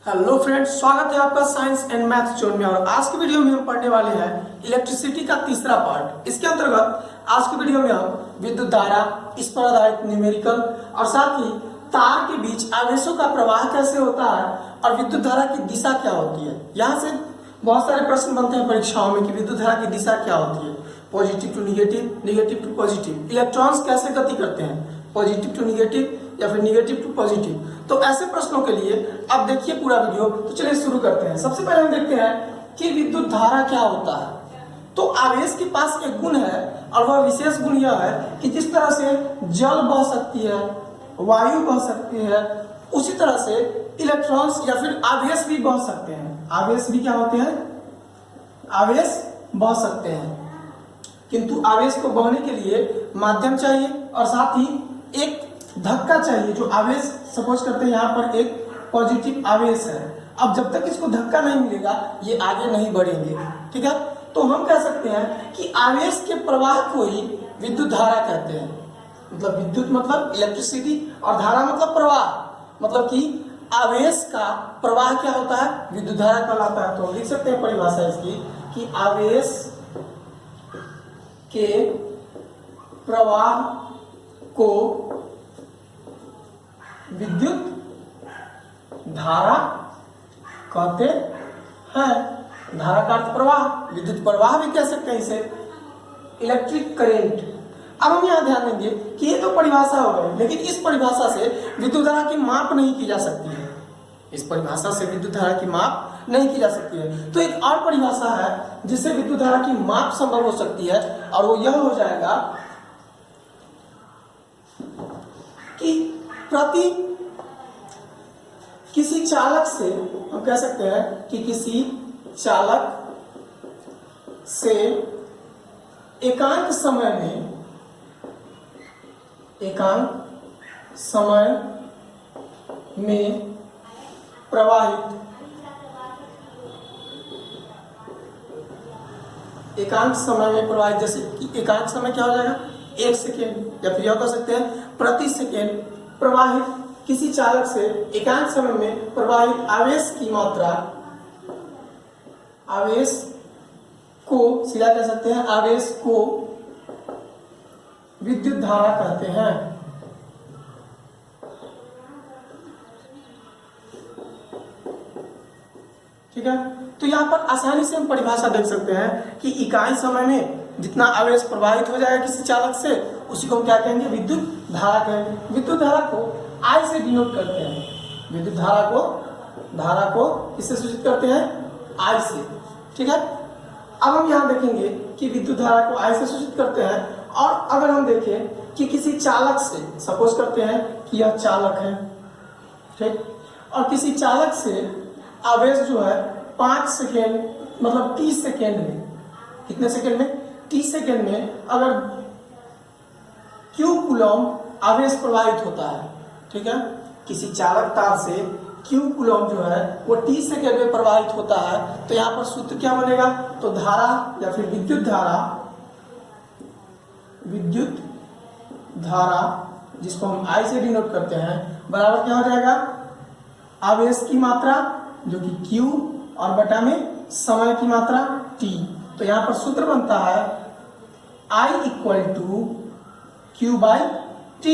Hello friends, स्वागत है आपका साइंस एंड मैथ्स जोन में। और आज की वीडियो में हम पढ़ने वाले हैं इलेक्ट्रिसिटी का तीसरा पार्ट। इसके अंतर्गत आज की वीडियो में हम विद्युत धारा, इस पर आधारित न्यूमेरिकल और साथ ही तार के बीच आवेशों का प्रवाह कैसे होता है और विद्युत धारा की दिशा क्या होती है। यहाँ से बहुत सारे प्रश्न बनते हैं परीक्षाओं में कि विद्युत धारा की दिशा क्या होती है, positive to negative, negative to positive, electrons कैसे गति करते हैं, पॉजिटिव टू निगेटिव या फिर निगेटिव टू पॉजिटिव। तो ऐसे प्रश्नों के लिए अब देखिए पूरा वीडियो। तो चलिए शुरू करते हैं। सबसे पहले हम देखते हैं कि विद्युत धारा क्या होता है। तो आवेश के पास एक गुण है और वह विशेष गुण यह है कि जिस तरह से जल बह सकती है, वायु बह सकती है, उसी तरह से इलेक्ट्रॉन्स या फिर आवेश भी बह सकते हैं। आवेश भी क्या होते हैं? आवेश बह सकते हैं, किंतु आवेश को बहने के लिए माध्यम चाहिए और साथ ही एक धक्का चाहिए। जो आवेश सपोज करते हैं यहाँ पर एक पॉजिटिव आवेश है, अब जब तक इसको धक्का नहीं मिलेगा ये आगे नहीं बढ़ेंगे। ठीक है, तो हम कह सकते हैं कि आवेश के प्रवाह को ही विद्युत धारा कहते हैं। मतलब विद्युत मतलब इलेक्ट्रिसिटी और धारा मतलब प्रवाह, मतलब कि आवेश का प्रवाह क्या होता है? विद्युत धारा कहलाता है। तो लिख सकते हैं परिभाषा इसकी कि आवेश के प्रवाह को विद्युत धारा कहते हैं। धारा का अर्थ प्रवाह, विद्युत प्रवाह भी कह सकते हैं इसे, इलेक्ट्रिक करेंट। अब हम यहाँ ध्यान देंगे कि ये तो परिभाषा हो गई, लेकिन इस परिभाषा से विद्युत धारा की माप नहीं की जा सकती है। इस परिभाषा से विद्युत धारा की माप नहीं की जा सकती है। तो एक और परिभाषा है जिससे विद्युत धारा की माप संभव हो सकती है और वो यह हो जाएगा कि प्रति किसी चालक से, हम कह सकते हैं कि किसी चालक से एकांक समय में प्रवाहित, एकांक समय में प्रवाहित, जैसे कि एकांक समय क्या हो जाएगा? 1 सेकेंड, या फिर यह कह सकते हैं प्रति सेकेंड प्रवाहित किसी चालक से एकांक समय में प्रवाहित आवेश की मात्रा, आवेश को सीधा कह सकते हैं, आवेश को विद्युत धारा कहते हैं। ठीक है, तो यहाँ पर आसानी से हम परिभाषा देख सकते हैं कि इकाई समय में जितना आवेश प्रवाहित हो जाएगा किसी चालक से, उसी को हम क्या कहेंगे? विद्युत धारा कहेंगे। विद्युत धारा को I से डिनोट करते हैं। विद्युत धारा को किससे सूचित करते हैं? I से। ठीक है, अब हम यहाँ देखेंगे कि विद्युत धारा को I से सूचित करते हैं। और अगर हम देखें कि किसी चालक से, सपोज करते हैं कि यह चालक है, ठीक, और किसी चालक से आवेश जो है 5 सेकेंड मतलब 30 सेकेंड में, कितने सेकेंड में? 30 सेकेंड में अगर Q कूलम आवेश प्रवाहित होता है, ठीक है, किसी चालक तार से Q कूलम जो है वो 30 सेकेंड में प्रवाहित होता है, तो यहाँ पर सूत्र क्या बनेगा? तो धारा या फिर विद्युत धारा जिसको हम I से डिनोट करते हैं, बराबर क्या हो जाएगा? आवेश की मात्रा जो कि Q और बटा में समय की मात्रा T। तो यहाँ पर सूत्र बनता है I equal to Q by T।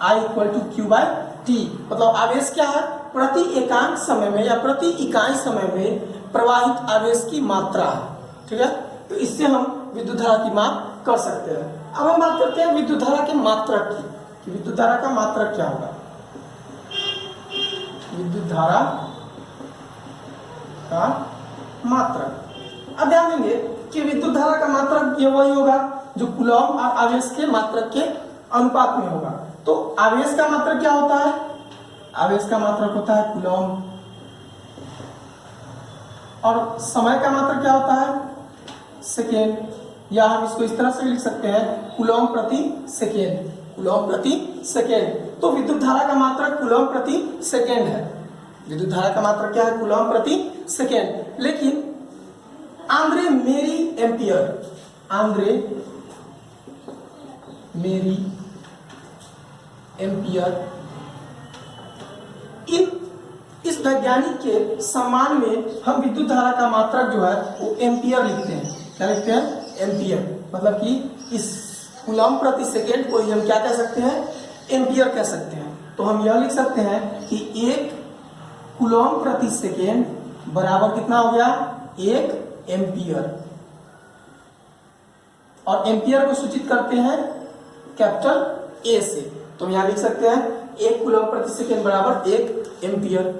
I equal to Q by T मतलब आवेश क्या है? प्रति एकांक समय में या प्रति इकाई समय में प्रवाहित आवेश की मात्रा है। ठीक है, तो इससे हम विद्युत धारा की माप कर सकते हैं। अब हम बात करते हैं विद्युत धारा के मात्रक की, कि विद्युत धारा का मात्रक क्या होगा। विद्युत धारा का मात्रक, अब ध्यान देंगे कि विद्युत धारा का मात्रक ये वही होगा जो कूलम और आवेश के मात्रक के अनुपात में होगा। तो आवेश का मात्रक क्या होता है? आवेश का मात्रक होता है कूलम, और समय का मात्रक क्या होता है? सेकेंड, या हम इसको इस तरह से भी लिख सकते हैं कूलम प्रति सेकेंड, कूलम प्रति सेकेंड। तो विद्युत धारा का मात्रक कूलम प्रति सेकेंड है। विद्युत धारा का मात्रक क्या है? कूलम प्रति सेकेंड। लेकिन आंद्रे मेरी एम्पियर इन इस वैज्ञानिक के सम्मान में हम विद्युत धारा का मात्रक जो है वो एम्पियर लिखते हैं। क्या लिखते हैं? एम्पियर। मतलब कि इस कूलम प्रति सेकेंड को हम क्या कह सकते हैं? एम्पियर कह सकते हैं। तो हम यह लिख सकते हैं कि 1 कूलम प्रति सेकेंड बराबर कितना हो गया? 1 एम्पियर। और एम्पियर को सूचित करते हैं कैपिटल ए से। तो हम यहाँ लिख सकते हैं 1 कूलम प्रति सेकेंड बराबर 1 एम्पियर।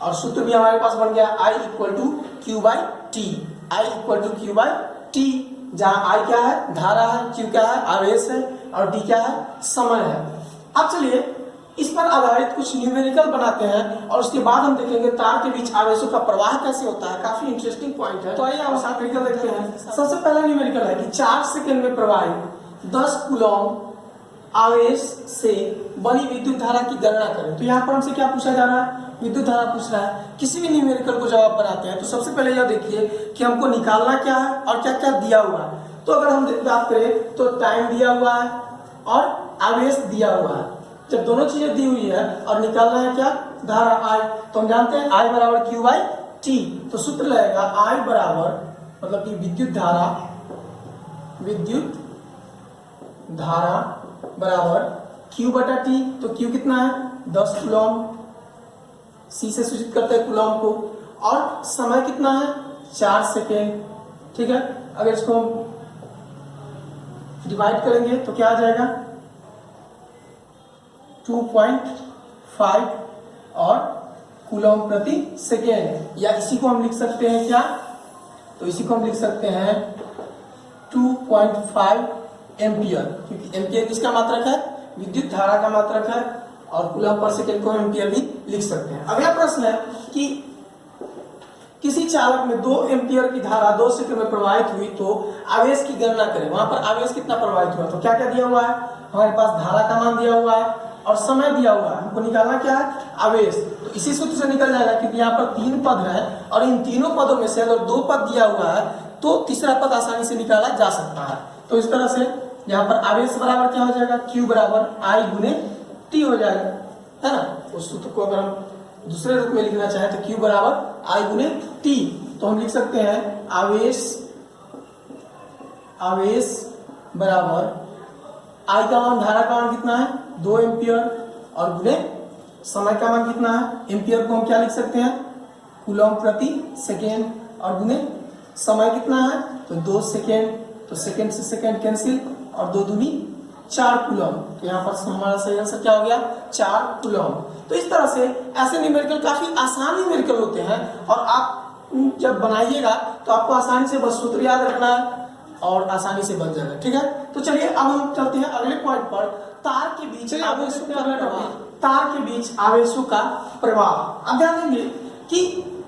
और सूत्र भी हमारे पास बन गया I equal to Q by T. I equal to Q by T, जहाँ I क्या है? धारा है, Q क्या है? आवेश है, और D क्या है? समय है। अब चलिए इस पर आधारित कुछ न्यूमेरिकल बनाते हैं और उसके बाद हम देखेंगे तार के बीच आवेशों का प्रवाह कैसे होता है। काफी इंटरेस्टिंग पॉइंट है। तो आइए हम न्यूमेरिकल देखते हैं। सबसे पहला न्यूमेरिकल है कि 4 सेकंड में प्रवाहित 10 कूलम आवेश से बनी विद्युत धारा की गणना करें। तो यहाँ पर हमसे क्या पूछा जा रहा है? विद्युत धारा पूछ रहा है। किसी भी न्यूमेरिकल को जवाब बनाते हैं तो सबसे पहले यह देखिए कि हमको निकालना क्या है और क्या क्या दिया हुआ है। तो अगर हम बात करें तो टाइम दिया हुआ है और आवेश दिया हुआ है। जब दोनों चीजें दी हुई है और निकालना है क्या? धारा I, तो हम जानते हैं I बराबर क्यू बाई टी। तो सूत्र लगेगा I बराबर, मतलब कि विद्युत धारा बराबर Q बटा टी। तो Q कितना है? 10 कूलम। C से सूचित करते हैं कूलम को। और समय कितना है? 4 सेकेंड। ठीक है, अगर इसको हम डिवाइड करेंगे तो क्या आ जाएगा? 2.5 और कूलम प्रति सेकेंड, या इसी को हम लिख सकते हैं क्या? तो इसी को हम लिख सकते हैं 2.5 एम्पियर, क्योंकि एम्पियर किसका मात्रक है? विद्युत धारा का मात्रक है। और कूलम पर सेकेंड को एम्पियर भी लिख सकते हैं। अगला प्रश्न है कि किसी चालक में 2 एम्पियर की धारा 2 सेकंड में प्रवाहित हुई तो आवेश की गणना करें। वहां पर आवेश कितना प्रवाहित हुआ? तो क्या क्या दिया हुआ है? हमारे पास धारा का मान दिया हुआ है और समय दिया हुआ है। हमको निकालना क्या है? आवेश। तो इसी सूत्र से निकल जाएगा, क्योंकि यहाँ पर 3 पद है और इन तीनों पदों में से अगर 2 पद दिया हुआ है तो तीसरा पद आसानी से निकाला जा सकता है। तो इस तरह से यहाँ पर आवेश बराबर क्या हो जाएगा? Q बराबर I गुने T हो जाएगा, है ना। उस सूत्र को अगर हम दूसरे रूप में लिखना चाहें तो Q बराबर I गुने T। तो हम लिख सकते हैं आवेश बराबर I का मान, धारा का मान कितना है? 2 एम्पियर, और गुने समय का मान कितना है? एम्पियर को हम क्या लिख सकते हैं? कूलम प्रति सेकेंड, और गुने समय कितना है? तो 2 सेकेंड। तो सेकेंड से सेकेंड कैंसिल, और 2 दूनी 4 कूलम। तो यहाँ पर हमारा सही आंसर क्या हो गया? 4 कूलम। तो इस तरह से ऐसे न्यूमेरिकल काफी आसान न्यूमेरिकल होते हैं, और आप जब बनाइएगा तो आपको आसानी से बस सूत्र याद रखना है और आसानी से बन जाएगा। ठीक है, तो चलिए अब हम चलते हैं अगले पॉइंट पर, तार के बीच आवेशों का प्रवाह। तार के बीच आवेशों का प्रवाह। अब ध्यान देंगे कि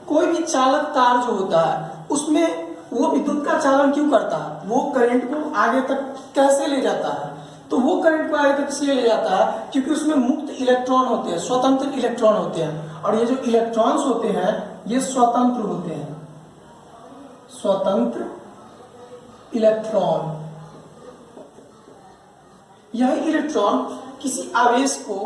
कोई भी चालक तार जो होता है उसमें वो विद्युत का चालन क्यों करता है? वो करंट को आगे तक कैसे ले जाता है? तो वो करंट को आगे तक इसलिए ले जाता है क्योंकि उसमें मुक्त इलेक्ट्रॉन होते हैं, स्वतंत्र इलेक्ट्रॉन होते हैं। और ये जो इलेक्ट्रॉन्स होते हैं ये स्वतंत्र होते हैं, स्वतंत्र इलेक्ट्रॉन। यह इलेक्ट्रॉन किसी आवेश को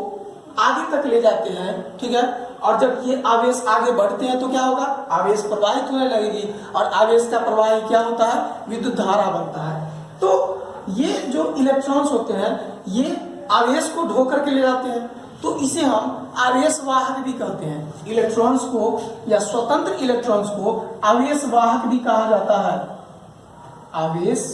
आगे तक ले जाते हैं। ठीक है, और जब ये आवेश आगे बढ़ते हैं तो क्या होगा? आवेश प्रवाहित होने लगेगी, और आवेश का प्रवाह क्या होता है? विद्युत धारा बनता है। तो ये जो इलेक्ट्रॉन्स होते हैं ये आवेश को ढो करके ले जाते हैं, तो इसे हम आवेश वाहक भी कहते हैं। इलेक्ट्रॉन्स को या स्वतंत्र इलेक्ट्रॉन्स को आवेश वाहक भी कहा जाता है, आवेश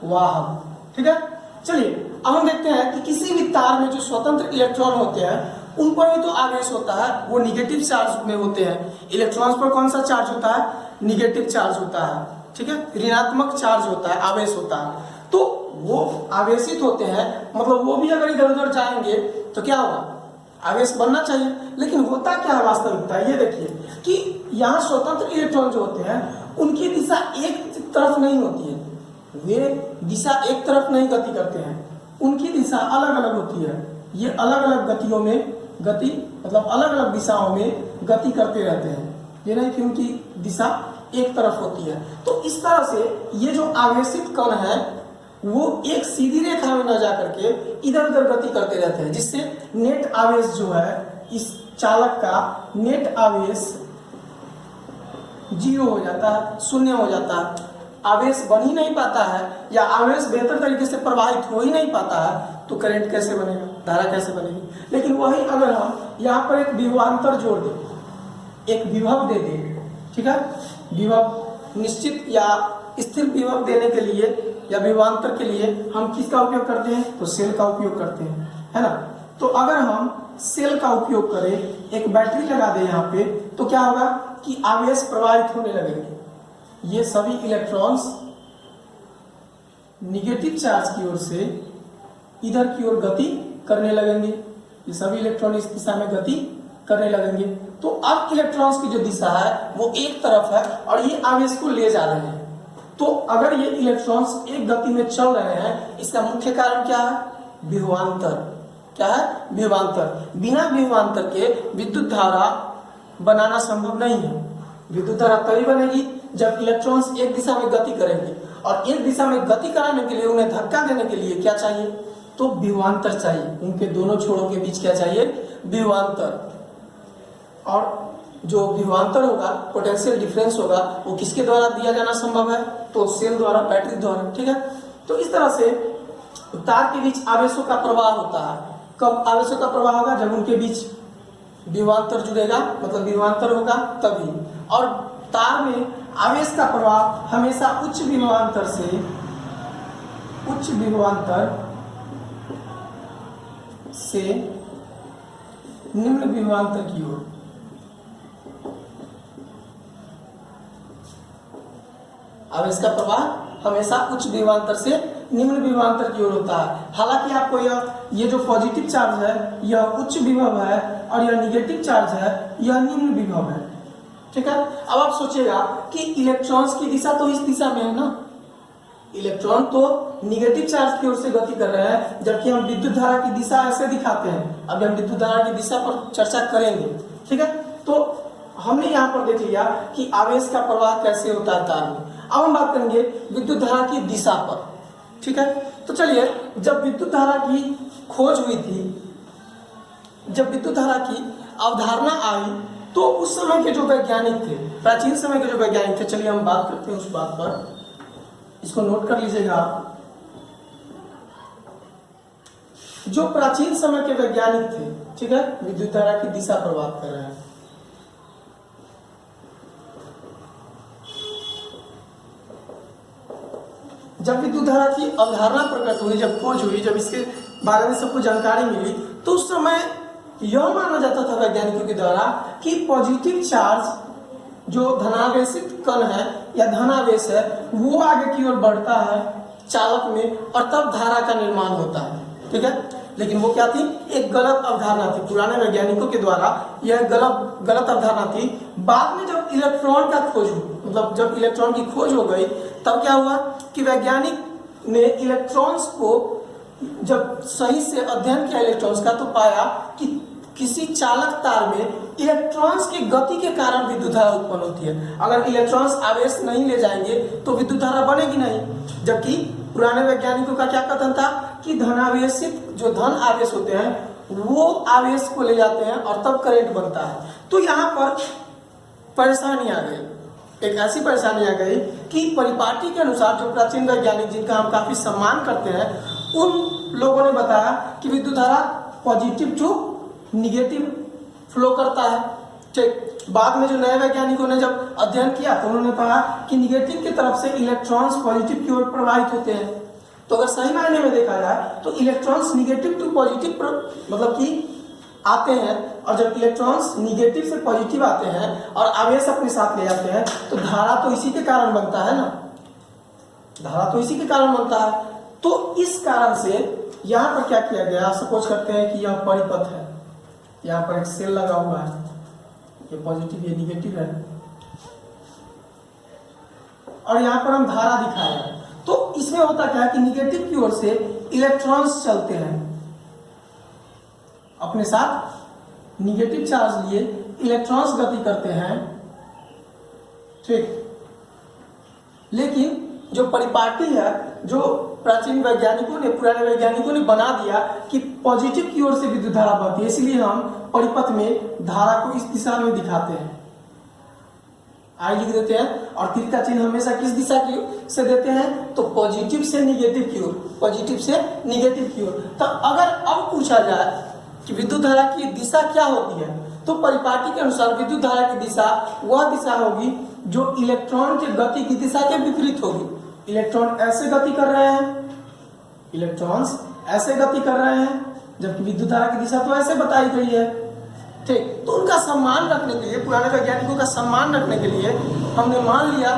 वाहक। ठीक है, चलिए अब हम देखते हैं कि किसी भी तार में जो स्वतंत्र इलेक्ट्रॉन होते हैं उन पर भी तो आवेश होता है, वो निगेटिव चार्ज में होते हैं। इलेक्ट्रॉन्स पर कौन सा चार्ज होता है? निगेटिव चार्ज होता है। ठीक है, ऋणात्मक चार्ज होता है, आवेश होता है। तो वो आवेशित होते हैं, मतलब वो भी अगर इधर उधर जाएंगे तो क्या होगा? आवेश बनना चाहिए। लेकिन होता क्या है वास्तविकता? ये देखिए कि यहाँ स्वतंत्र इलेक्ट्रॉन जो होते हैं उनकी दिशा एक तरफ नहीं होती है, वे दिशा एक तरफ नहीं गति करते हैं, उनकी दिशा अलग अलग होती है। ये अलग अलग गतियों में गति, मतलब अलग अलग दिशाओं में गति करते रहते हैं, ये नहीं कि उनकी दिशा एक तरफ होती है। तो इस तरह से ये जो आवेशित कण है वो एक सीधी रेखा में न जाकर के इधर उधर गति करते रहते हैं, जिससे नेट आवेश जो है इस चालक का नेट आवेश 0 हो जाता है, शून्य हो जाता है, आवेश बन ही नहीं पाता है या आवेश बेहतर तरीके से प्रवाहित हो ही नहीं पाता है, तो करंट कैसे बनेगा, धारा कैसे बनेगी। लेकिन वही अगर हम यहाँ पर एक विभवांतर जोड़ दें, एक विभव दे दें, ठीक है, विभव निश्चित या स्थिर विभव देने के लिए या विभवांतर के लिए हम किसका उपयोग करते हैं, तो सेल का उपयोग करते हैं, है ना। तो अगर हम सेल का उपयोग करें, एक बैटरी लगा दें यहाँ पे, तो क्या होगा कि आवेश प्रवाहित होने लगेंगे। ये सभी इलेक्ट्रॉन्स निगेटिव चार्ज की ओर से इधर की ओर गति करने लगेंगे, ये सभी इलेक्ट्रॉन इस दिशा में गति करने लगेंगे। तो अब इलेक्ट्रॉन्स की जो दिशा है वो एक तरफ है और ये आवेश को ले जा रहे हैं। तो अगर ये इलेक्ट्रॉन्स एक गति में चल रहे हैं, इसका मुख्य कारण क्या है, विभवांतर। क्या है, विभवांतर। बिना विभवांतर के विद्युत धारा बनाना संभव नहीं है। विद्युत धारा तभी बनेगी जब इलेक्ट्रॉन्स एक दिशा में गति करेंगे, और एक दिशा में गति कराने के लिए उन्हें धक्का देने के लिए क्या चाहिए, तो विभवांतर चाहिए। उनके दोनों छोरों के बीच क्या चाहिए, विभवांतर। और जो विभवांतर होगा, पोटेंशियल डिफरेंस होगा, वो किसके द्वारा दिया जाना संभव है, तो सेल द्वारा, बैटरी द्वारा, ठीक है। तो इस तरह से तार के बीच आवेशों का प्रवाह होता है। कब आवेशों का प्रवाह होगा, जब उनके बीच विभवांतर जुड़ेगा, मतलब विभवांतर होगा तभी। और तार में आवेश का प्रवाह हमेशा उच्च विभवांतर से निम्न विभवांतर की ओर, आवेश का प्रवाह हमेशा उच्च विभवांतर से निम्न विभवांतर की ओर होता है। हालांकि आपको ये जो पॉजिटिव चार्ज है यह उच्च विभव है और यह निगेटिव चार्ज है यह निम्न विभव है, ठीक है। अब आप सोचिएगा कि इलेक्ट्रॉन्स की दिशा तो इस दिशा में है ना, इलेक्ट्रॉन तो निगेटिव चार्ज की ओर से गति कर रहे हैं, जबकि हम विद्युत धारा की दिशा ऐसे दिखाते हैं। अभी हम विद्युत धारा की दिशा पर चर्चा करेंगे, ठीक है। तो हमने यहाँ पर देख लिया कि आवेश का प्रवाह कैसे होता है तार में। अब हम बात करेंगे विद्युत धारा की दिशा पर, ठीक है। तो चलिए, जब विद्युत धारा की खोज हुई थी, जब विद्युत धारा की अवधारणा आई, तो उस समय के जो वैज्ञानिक थे, प्राचीन समय के जो वैज्ञानिक थे, चलिए हम बात करते हैं उस बात पर, इसको नोट कर लीजिएगा। जो प्राचीन समय के वैज्ञानिक थे, ठीक है, विद्युत धारा की दिशा पर बात कर रहे हैं। जब विद्युत धारा की अवधारणा प्रकट हुई, जब खोज हुई, जब इसके बारे में सबको जानकारी मिली, तो उस समय यह माना जाता था वैज्ञानिकों के द्वारा कि पॉजिटिव चार्ज जो धनावेशित कण है या धनावेश है, वो आगे की ओर बढ़ता है चालक में, और तब धारा का निर्माण होता है, ठीक है। लेकिन वो क्या थी, एक गलत अवधारणा थी पुराने वैज्ञानिकों के द्वारा, यह गलत अवधारणा थी। बाद में जब इलेक्ट्रॉन का खोज हुई, मतलब जब इलेक्ट्रॉन की खोज हो गई, तब क्या हुआ कि वैज्ञानिक ने इलेक्ट्रॉन्स को जब सही से अध्ययन किया इलेक्ट्रॉन्स का, तो पाया कि किसी चालक तार में इलेक्ट्रॉन्स की गति के कारण विद्युत धारा उत्पन्न होती है। अगर इलेक्ट्रॉन्स आवेश नहीं ले जाएंगे तो विद्युत धारा बनेगी नहीं। जबकि पुराने वैज्ञानिकों का क्या कथन था कि धनावेशित जो धन आवेश होते हैं वो आवेश को ले जाते हैं और तब करंट बनता है। तो यहाँ पर परेशानी आ गई, एक ऐसी परेशानी आ गई कि परिपाटी के अनुसार जो प्राचीन वैज्ञानिक जिनका हम काफी सम्मान करते हैं, उन लोगों ने बताया कि विद्युत धारा पॉजिटिव टू निगेटिव फ्लो करता है, ठीक। बाद में जो नए वैज्ञानिकों ने जब अध्ययन किया तो उन्होंने कहा कि निगेटिव की तरफ से इलेक्ट्रॉन्स पॉजिटिव की ओर प्रवाहित होते हैं। तो अगर सही मायने में देखा जाए तो इलेक्ट्रॉन्स निगेटिव टू पॉजिटिव मतलब कि आते हैं, और जब इलेक्ट्रॉन्स निगेटिव से पॉजिटिव आते हैं और आवेश अपने साथ ले जाते हैं, तो धारा तो इसी के कारण बनता है ना, धारा तो इसी के कारण बनता है। तो इस कारण से यहाँ पर क्या किया गया, सपोज करते हैं कि यह परिपथ है, यहाँ पर एक सेल लगा हुआ है, ये पॉजिटिव ये निगेटिव है, और यहाँ पर हम धारा दिखाए हैं। तो इसमें होता क्या है कि निगेटिव की ओर से इलेक्ट्रॉन्स चलते हैं, अपने साथ निगेटिव चार्ज लिए इलेक्ट्रॉन्स गति करते हैं, ठीक। लेकिन जो परिपाटी है, जो प्राचीन वैज्ञानिकों ने, पुराने वैज्ञानिकों ने बना दिया कि पॉजिटिव की ओर से विद्युत धारा बहती है, इसलिए हम परिपथ में धारा को इस दिशा में दिखाते हैं, आई लिख देते हैं। और तीर का चिन्ह हमेशा किस दिशा की से देते हैं, तो पॉजिटिव से निगेटिव की ओर, पॉजिटिव से निगेटिव की ओर। तो अगर अब पूछा जाए कि विद्युत धारा की दिशा क्या होती है, तो परिपाटी के अनुसार विद्युत धारा की दिशा वह दिशा होगी जो इलेक्ट्रॉन के गति की दिशा के विपरीत होगी। इलेक्ट्रॉन ऐसे गति कर रहे हैं, इलेक्ट्रॉन्स ऐसे गति कर रहे हैं, जबकि विद्युत धारा की दिशा तो ऐसे बताई गई है, ठीक। तो उनका सम्मान रखने के लिए, पुराने वैज्ञानिकों का सम्मान रखने के लिए हमने मान लिया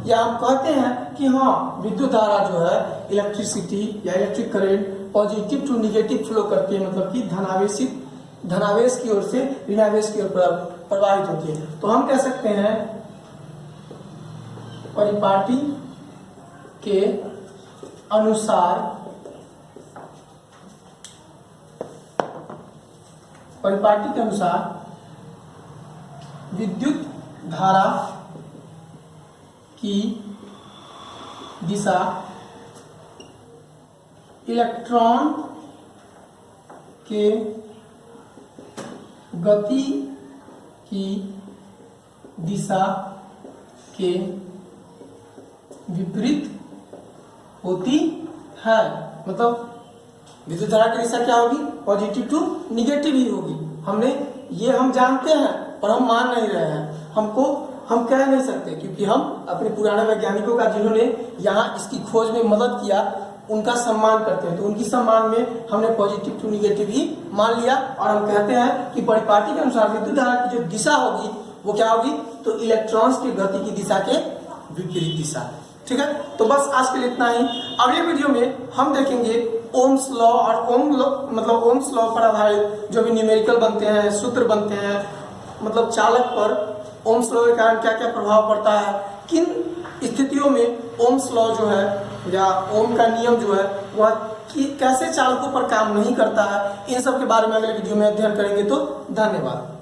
या हम कहते हैं कि हाँ, विद्युत धारा जो है इलेक्ट्रिसिटी या electric current positive to negative flow करती है, मतलब कि धनावेश की ओर से ऋणावेश की ओर प्रवाहित होती है। तो हम कह सकते हैं परिपाटी के अनुसार, परिपाटी के अनुसार विद्युत धारा की दिशा इलेक्ट्रॉन के गति की दिशा के विपरीत होती है। मतलब विद्युत धारा की दिशा क्या होगी, पॉजिटिव टू निगेटिव ही होगी। हम जानते हैं पर हम मान नहीं रहे हैं, हम कह नहीं सकते, क्योंकि हम अपने पुराने वैज्ञानिकों का जिन्होंने यहाँ इसकी खोज में मदद किया उनका सम्मान करते हैं। तो उनकी सम्मान में हमने पॉजिटिव टू निगेटिव ही मान लिया और हम कहते हैं कि परिपाटी के अनुसार विद्युत धारा की जो दिशा होगी वो क्या होगी, तो इलेक्ट्रॉन्स की गति की दिशा के विपरीत दिशा। ठीक है, तो बस आज के लिए इतना ही। अगले वीडियो में हम देखेंगे ओम्स लॉ और ओम्स लॉ पर आधारित जो भी न्यूमेरिकल बनते हैं, सूत्र बनते हैं, मतलब चालक पर ओम्स लॉ के कारण क्या क्या प्रभाव पड़ता है, किन स्थितियों में ओम्स लॉ जो है या ओम का नियम जो है वह कैसे चालकों पर काम नहीं करता है, इन सब के बारे में अगले वीडियो में अध्ययन करेंगे। तो धन्यवाद।